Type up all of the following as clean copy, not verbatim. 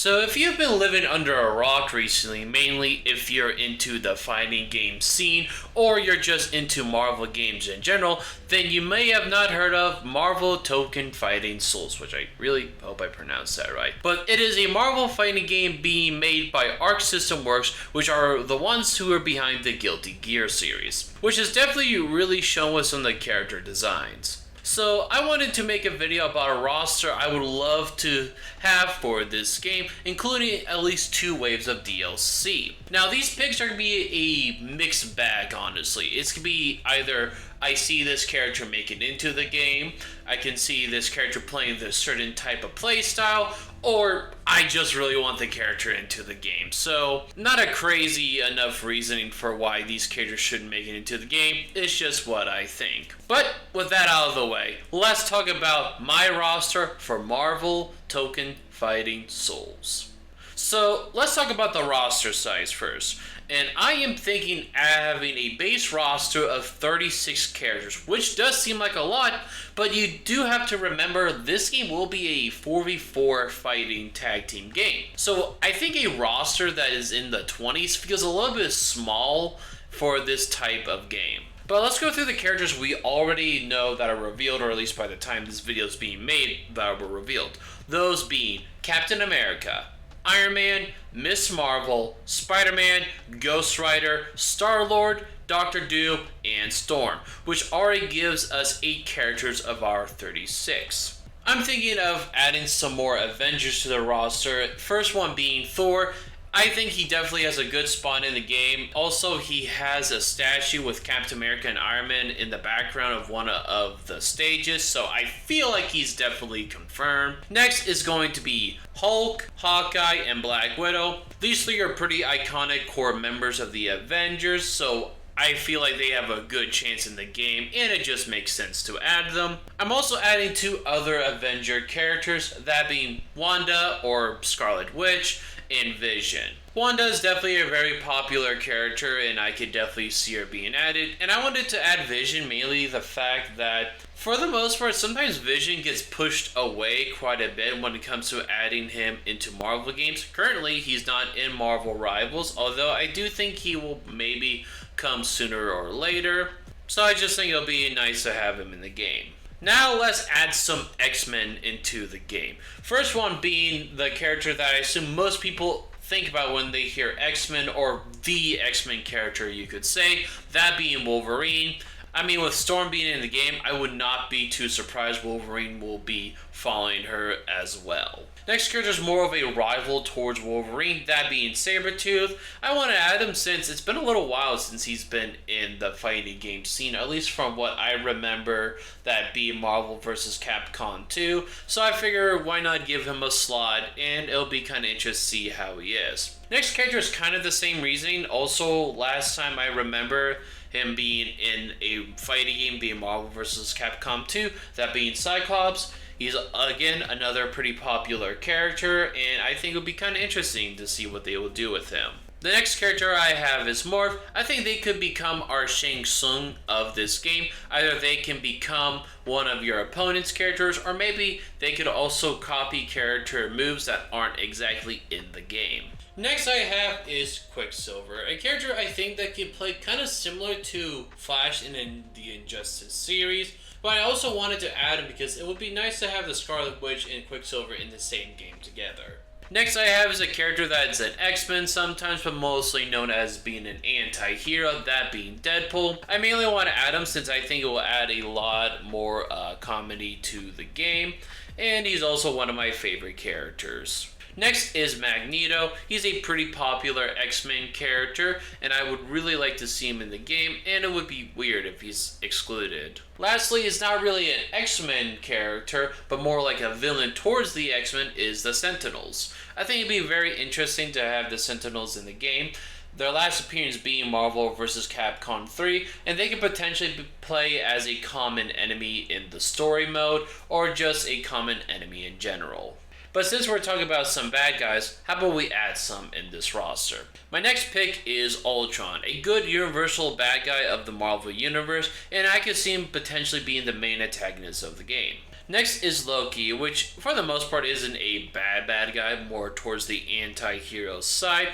So if you've been living under a rock recently, mainly if you're into the fighting game scene or you're just into Marvel games in general, then you may have not heard of Marvel Tokon Fighting Souls, which I really hope I pronounced that right. But it is a Marvel fighting game being made by Arc System Works, which are the ones who are behind the Guilty Gear series, which is definitely really shown with some of the character designs. So I wanted to make a video about a roster I would love to have for this game, including at least 2 waves of DLC. Now these picks are going to be a mixed bag, honestly. It's going to be either I see this character make it into the game, I can see this character playing this certain type of playstyle, or I just really want the character into the game. So, not a crazy enough reasoning for why these characters shouldn't make it into the game. It's just what I think. But with that out of the way, let's talk about my roster for Marvel Tokon Fighting Souls. So, let's talk about the roster size first. And I am thinking having a base roster of 36 characters, which does seem like a lot, but you do have to remember this game will be a 4v4 fighting tag team game. So I think a roster that is in the 20s feels a little bit small for this type of game. But let's go through the characters we already know that are revealed, or at least by the time this video is being made, that were revealed. Those being Captain America, Iron Man, Miss Marvel, Spider-Man, Ghost Rider, Star-Lord, Doctor Doom, and Storm, which already gives us 8 characters of our 36. I'm thinking of adding some more Avengers to the roster, first one being Thor. I think he definitely has a good spot in the game. Also, he has a statue with Captain America and Iron Man in the background of one of the stages, so I feel like he's definitely confirmed. Next is going to be Hulk, Hawkeye, and Black Widow. These 3 are pretty iconic core members of the Avengers, so I feel like they have a good chance in the game, and it just makes sense to add them. I'm also adding 2 other Avenger characters, that being Wanda, or Scarlet Witch, and Vision. Wanda is definitely a very popular character, and I could definitely see her being added. And I wanted to add Vision mainly the fact that, for the most part, sometimes Vision gets pushed away quite a bit when it comes to adding him into Marvel games. Currently, he's not in Marvel Rivals, although I do think he will maybe come sooner or later. So I just think it'll be nice to have him in the game. Now let's add some X-Men into the game. First one being the character that I assume most people think about when they hear X-Men, or the X-Men character you could say, that being Wolverine. I mean, with Storm being in the game, I would not be too surprised Wolverine will be following her as well. Next character is more of a rival towards Wolverine, that being Sabretooth. I want to add him since it's been a little while since he's been in the fighting game scene, at least from what I remember, that being Marvel vs. Capcom 2. So I figure why not give him a slot, and it'll be kind of interesting to see how he is. Next character is kind of the same reasoning. Also, last time I remember him being in a fighting game, being Marvel vs. Capcom 2, that being Cyclops. He's, again, another pretty popular character, and I think it'll be kind of interesting to see what they will do with him. The next character I have is Morph. I think they could become our Shang Tsung of this game. Either they can become one of your opponent's characters, or maybe they could also copy character moves that aren't exactly in the game. Next I have is Quicksilver, a character I think that can play kind of similar to Flash in the Injustice series, but I also wanted to add him because it would be nice to have the Scarlet Witch and Quicksilver in the same game together. Next I have is a character that's an X-Men sometimes, but mostly known as being an anti-hero, that being Deadpool. I mainly want to add him since I think it will add a lot more comedy to the game, and he's also one of my favorite characters. Next is Magneto. He's a pretty popular X-Men character, and I would really like to see him in the game, and it would be weird if he's excluded. Lastly, is not really an X-Men character, but more like a villain towards the X-Men, is the Sentinels. I think it'd be very interesting to have the Sentinels in the game. Their last appearance being Marvel vs. Capcom 3, and they could potentially play as a common enemy in the story mode, or just a common enemy in general. But since we're talking about some bad guys, how about we add some in this roster? My next pick is Ultron, a good universal bad guy of the Marvel Universe, and I could see him potentially being the main antagonist of the game. Next is Loki, which for the most part isn't a bad guy, more towards the anti-hero side,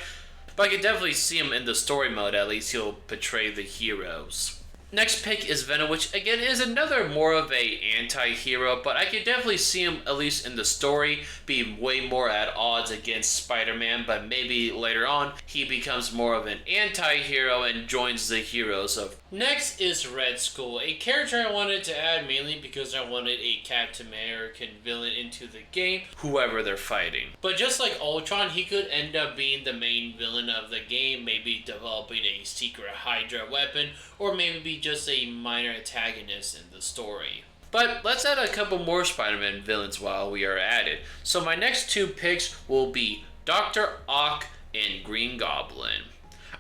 but I could definitely see him in the story mode. At least he'll portray the heroes. Next pick is Venom, which again is another more of a anti-hero, but I could definitely see him, at least in the story, be way more at odds against Spider-Man, but maybe later on he becomes more of an anti-hero and joins the heroes of... Next is Red Skull, a character I wanted to add mainly because I wanted a Captain American villain into the game, whoever they're fighting. But just like Ultron, he could end up being the main villain of the game, maybe developing a secret Hydra weapon, or maybe be just a minor antagonist in the story. But let's add a couple more Spider-Man villains while we are at it. So my next two picks will be Dr. Ock and Green Goblin.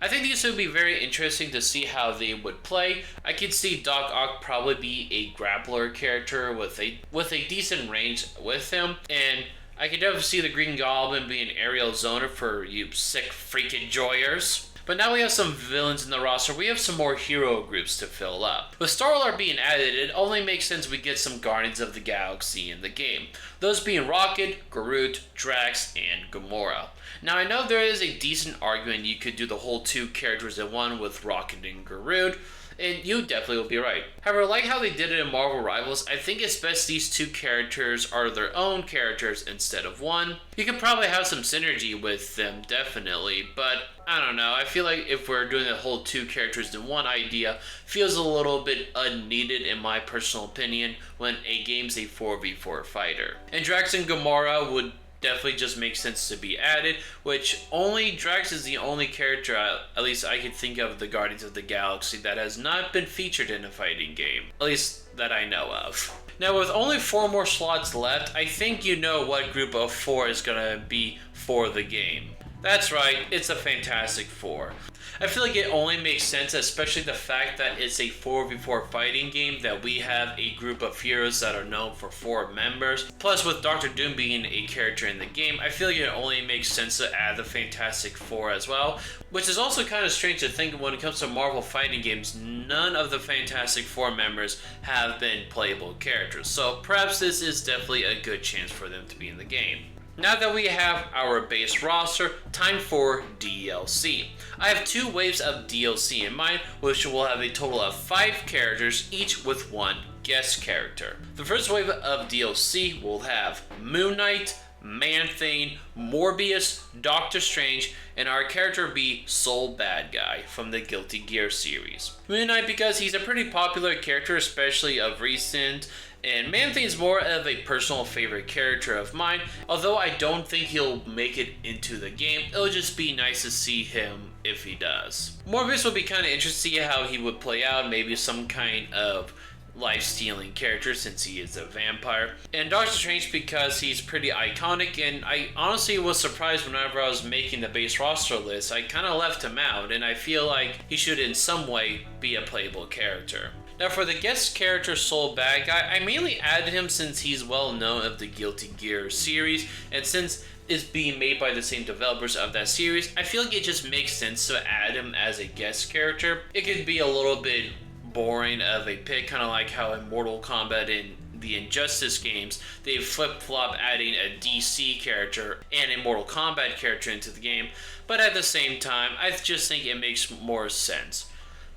I think these would be very interesting to see how they would play. I could see Doc Ock probably be a grappler character with a decent range with him, and I could definitely see the Green Goblin being an aerial zoner for you sick freaking enjoyers. But now we have some villains in the roster, we have some more hero groups to fill up. With Star-Lord being added, it only makes sense we get some Guardians of the Galaxy in the game. Those being Rocket, Groot, Drax, and Gamora. Now I know there is a decent argument you could do the whole two characters in one with Rocket and Groot, and you definitely will be right. However, like how they did it in Marvel Rivals, I think it's best these two characters are their own characters instead of one. You could probably have some synergy with them, definitely, but I don't know. I feel like if we're doing the whole two characters in one idea, feels a little bit unneeded in my personal opinion when a game's a 4v4 fighter. And Drax and Gamora would definitely just makes sense to be added, which only Drax is the only character, at least I could think of, the Guardians of the Galaxy that has not been featured in a fighting game, at least that I know of. Now with only 4 more slots left, I think you know what group of 4 is going to be for the game. That's right, it's a Fantastic Four. I feel like it only makes sense, especially the fact that it's a 4v4 fighting game, that we have a group of heroes that are known for 4 members. Plus, with Doctor Doom being a character in the game, I feel like it only makes sense to add the Fantastic Four as well. Which is also kind of strange to think when it comes to Marvel fighting games, none of the Fantastic Four members have been playable characters. So perhaps this is definitely a good chance for them to be in the game. Now that we have our base roster, time for DLC. I have 2 waves of DLC in mind, which will have a total of 5 characters, each with 1 guest character. The first wave of DLC will have Moon Knight, Man-Thing, Morbius, Doctor Strange, and our character be Soul Bad Guy from the Guilty Gear series. Moon Knight because he's a pretty popular character, especially of recent, and Man-Thing's more of a personal favorite character of mine, although I don't think he'll make it into the game. It'll just be nice to see him if he does. Morbius would be kind of interesting to see how he would play out, maybe some kind of life-stealing character since he is a vampire. And Doctor Strange because he's pretty iconic, and I honestly was surprised whenever I was making the base roster list. I kind of left him out, and I feel like he should in some way be a playable character. Now for the guest character Soul Bad Guy, I mainly added him since he's well known of the Guilty Gear series, and since it's being made by the same developers of that series, I feel like it just makes sense to add him as a guest character. It could be a little bit boring of a pick, kind of like how in Mortal Kombat in the Injustice games, they flip-flop adding a DC character and a Mortal Kombat character into the game, but at the same time, I just think it makes more sense.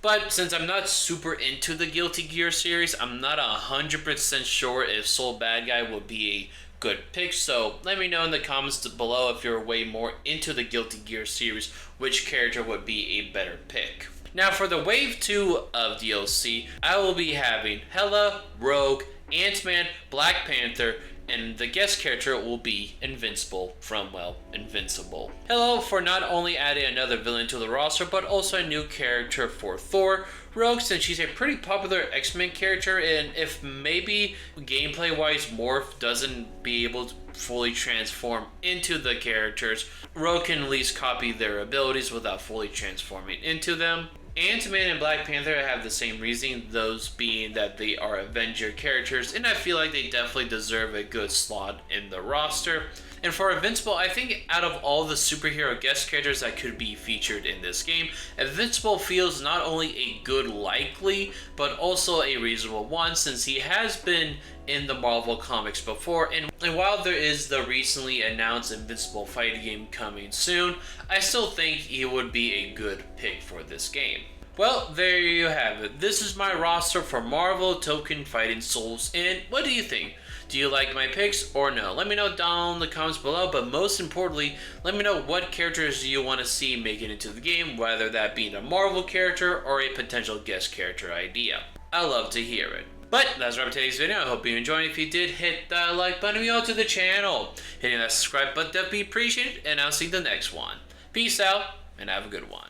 But since I'm not super into the Guilty Gear series, I'm not 100% sure if Soul Bad Guy will be a good pick, so let me know in the comments below if you're way more into the Guilty Gear series, which character would be a better pick. Now for the Wave 2 of DLC, I will be having Hela, Rogue, Ant-Man, Black Panther, and the guest character will be Invincible from, well, Invincible. Hello for not only adding another villain to the roster, but also a new character for Thor. Rogue, since she's a pretty popular X-Men character, and if maybe gameplay-wise Morph doesn't be able to fully transform into the characters, Rogue can at least copy their abilities without fully transforming into them. Ant-Man and Black Panther have the same reasoning, those being that they are Avenger characters, and I feel like they definitely deserve a good slot in the roster. And for Invincible, I think out of all the superhero guest characters that could be featured in this game, Invincible feels not only a good likely, but also a reasonable one, since he has been in the Marvel comics before, and while there is the recently announced Invincible fighting game coming soon, I still think he would be a good pick for this game. Well, there you have it. This is my roster for Marvel Tokon Fighting Souls, and what do you think? Do you like my picks or no? Let me know down in the comments below, but most importantly, let me know what characters you want to see make it into the game, whether that be a Marvel character or a potential guest character idea. I love to hear it. But that's wrap for today's video. I hope you enjoyed. If you did, hit that like button, me out to the channel. Hitting that subscribe button, that'd be appreciated, and I'll see you in the next one. Peace out, and have a good one.